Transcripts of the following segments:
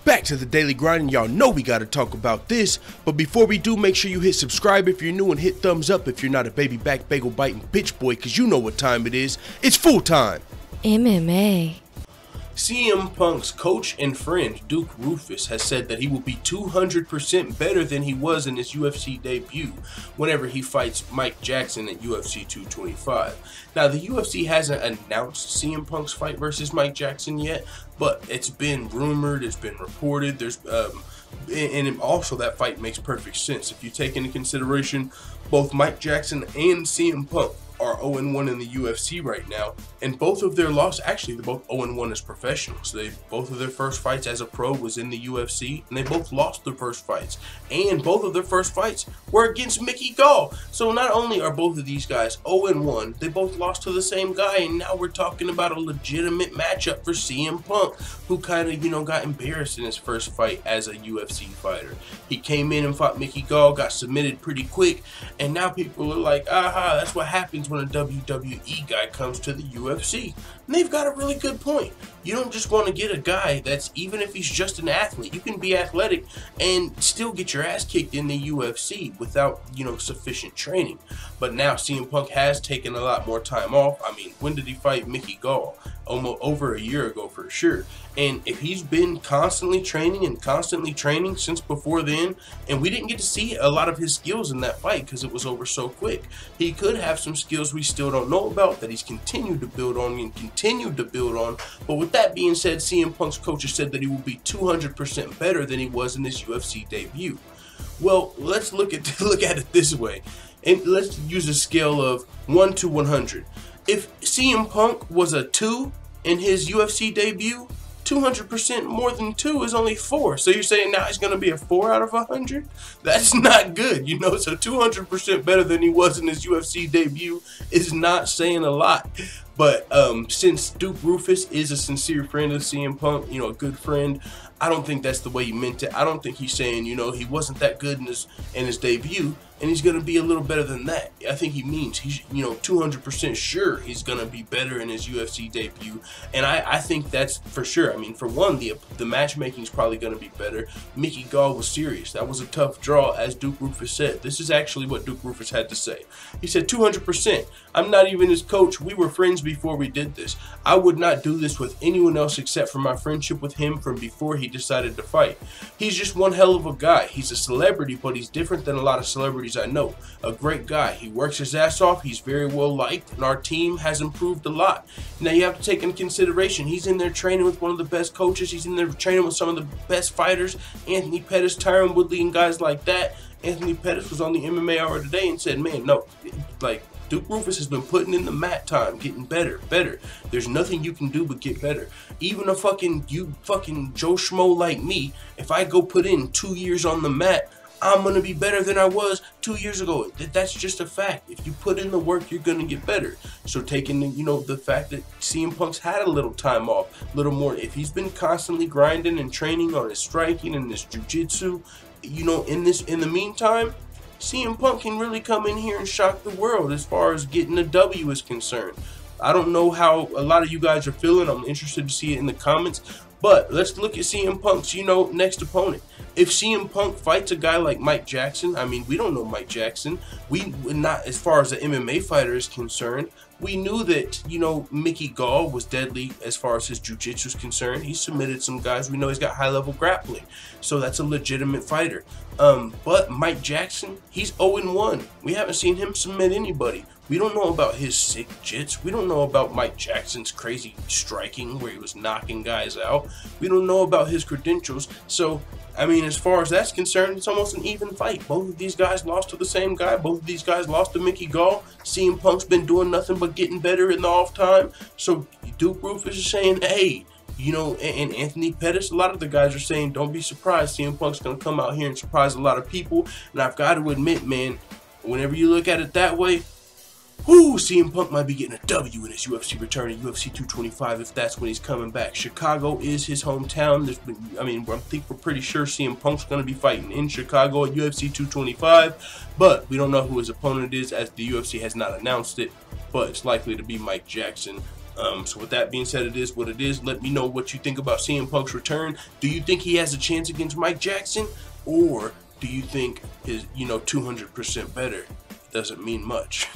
Back to the daily grind, and y'all know we gotta talk about this. But before we do, make sure you hit subscribe if you're new and hit thumbs up if you're not a baby back bagel biting bitch boy, cause you know what time it is. It's full time. MMA. CM Punk's coach and friend Duke Roufus has said that he will be 200% better than he was in his UFC debut whenever he fights Mike Jackson at UFC 225. Now, the UFC hasn't announced CM Punk's fight versus Mike Jackson yet, but it's been rumored, it's been reported. And also that fight makes perfect sense if you take into consideration both Mike Jackson and CM Punk are 0-1 in the UFC right now, and both of their losses, actually they're both 0-1 as professionals. Both of their first fights as a pro was in the UFC, and they both lost their first fights, and both of their first fights were against Mickey Gall. So not only are both of these guys 0-1, they both lost to the same guy, and now we're talking about a legitimate matchup for CM Punk, who kind of, got embarrassed in his first fight as a UFC fighter. He came in and fought Mickey Gall, got submitted pretty quick, and now people are like, aha, that's what happens when a WWE guy comes to the UFC. And they've got a really good point. You don't just want to get a guy that's, even if he's just an athlete, you can be athletic and still get your ass kicked in the UFC without, sufficient training. But now CM Punk has taken a lot more time off. I mean, when did he fight Mickey Gall? Almost over a year ago for sure. And if he's been constantly training since before then, and we didn't get to see a lot of his skills in that fight because it was over so quick. He could have some skills we still don't know about that he's continued to build on and continued to build on. But with that being said, CM Punk's coach has said that he will be 200% better than he was in his UFC debut. Well, let's look at it this way, and let's use a scale of 1 to 100. If CM Punk was a 2 in his UFC debut, 200% more than 2 is only 4. So you're saying now he's going to be a 4 out of 100? That's not good, So 200% better than he was in his UFC debut is not saying a lot. But since Duke Roufus is a sincere friend of CM Punk, a good friend, I don't think that's the way he meant it. I don't think he's saying, he wasn't that good in his debut, and he's going to be a little better than that. I think he means he's, 200% sure he's going to be better in his UFC debut, and I think that's for sure. I mean, for one, the matchmaking is probably going to be better. Mickey Gall was serious. That was a tough draw, as Duke Roufus said. This is actually what Duke Roufus had to say. He said, 200%. I'm not even his coach. We were friends before we did this. I would not do this with anyone else except for my friendship with him from before he decided to fight. He's just one hell of a guy. He's a celebrity, but he's different than a lot of celebrities I know. A great guy. He works his ass off. He's very well liked, and our team has improved a lot. Now you have to take into consideration he's in there training with one of the best coaches. He's in there training with some of the best fighters, Anthony Pettis, Tyron Woodley, and guys like that. Anthony Pettis was on the MMA Hour today and said, man, no, Duke Roufus has been putting in the mat time, getting better. There's nothing you can do but get better. Even a fucking Joe Schmo like me, if I go put in 2 years on the mat, I'm going to be better than I was 2 years ago. That's just a fact. If you put in the work, you're going to get better. So taking, the fact that CM Punk's had a little time off, a little more, if he's been constantly grinding and training on his striking and his jiu-jitsu, in the meantime, CM Punk can really come in here and shock the world as far as getting a W is concerned. I don't know how a lot of you guys are feeling. I'm interested to see it in the comments. But let's look at CM Punk's, next opponent. If CM Punk fights a guy like Mike Jackson, I mean, we don't know Mike Jackson. We not, as far as the MMA fighter is concerned, we knew that, Mickey Gall was deadly as far as his jiu-jitsu is concerned. He submitted some guys. We know he's got high-level grappling. So that's a legitimate fighter. But Mike Jackson, he's 0-1. We haven't seen him submit anybody. We don't know about his sick jits. We don't know about Mike Jackson's crazy striking where he was knocking guys out. We don't know about his credentials. So, I mean, as far as that's concerned, it's almost an even fight. Both of these guys lost to the same guy. Both of these guys lost to Mickey Gall. CM Punk's been doing nothing but getting better in the off time. So Duke Roufus is saying, hey, and Anthony Pettis, a lot of the guys are saying, don't be surprised. CM Punk's going to come out here and surprise a lot of people. And I've got to admit, man, whenever you look at it that way, CM Punk might be getting a W in his UFC return in UFC 225 if that's when he's coming back. Chicago is his hometown. I think we're pretty sure CM Punk's going to be fighting in Chicago at UFC 225, but we don't know who his opponent is as the UFC has not announced it, but it's likely to be Mike Jackson. So with that being said, it is what it is. Let me know what you think about CM Punk's return. Do you think he has a chance against Mike Jackson, or do you think his 200% better doesn't mean much?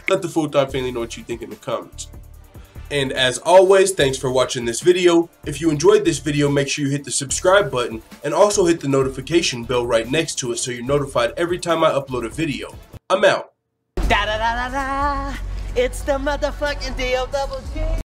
Let the Full Time family know what you think in the comments. And as always, thanks for watching this video. If you enjoyed this video, make sure you hit the subscribe button and also hit the notification bell right next to it so you're notified every time I upload a video. I'm out. Da da da da da. It's the motherfucking DOG.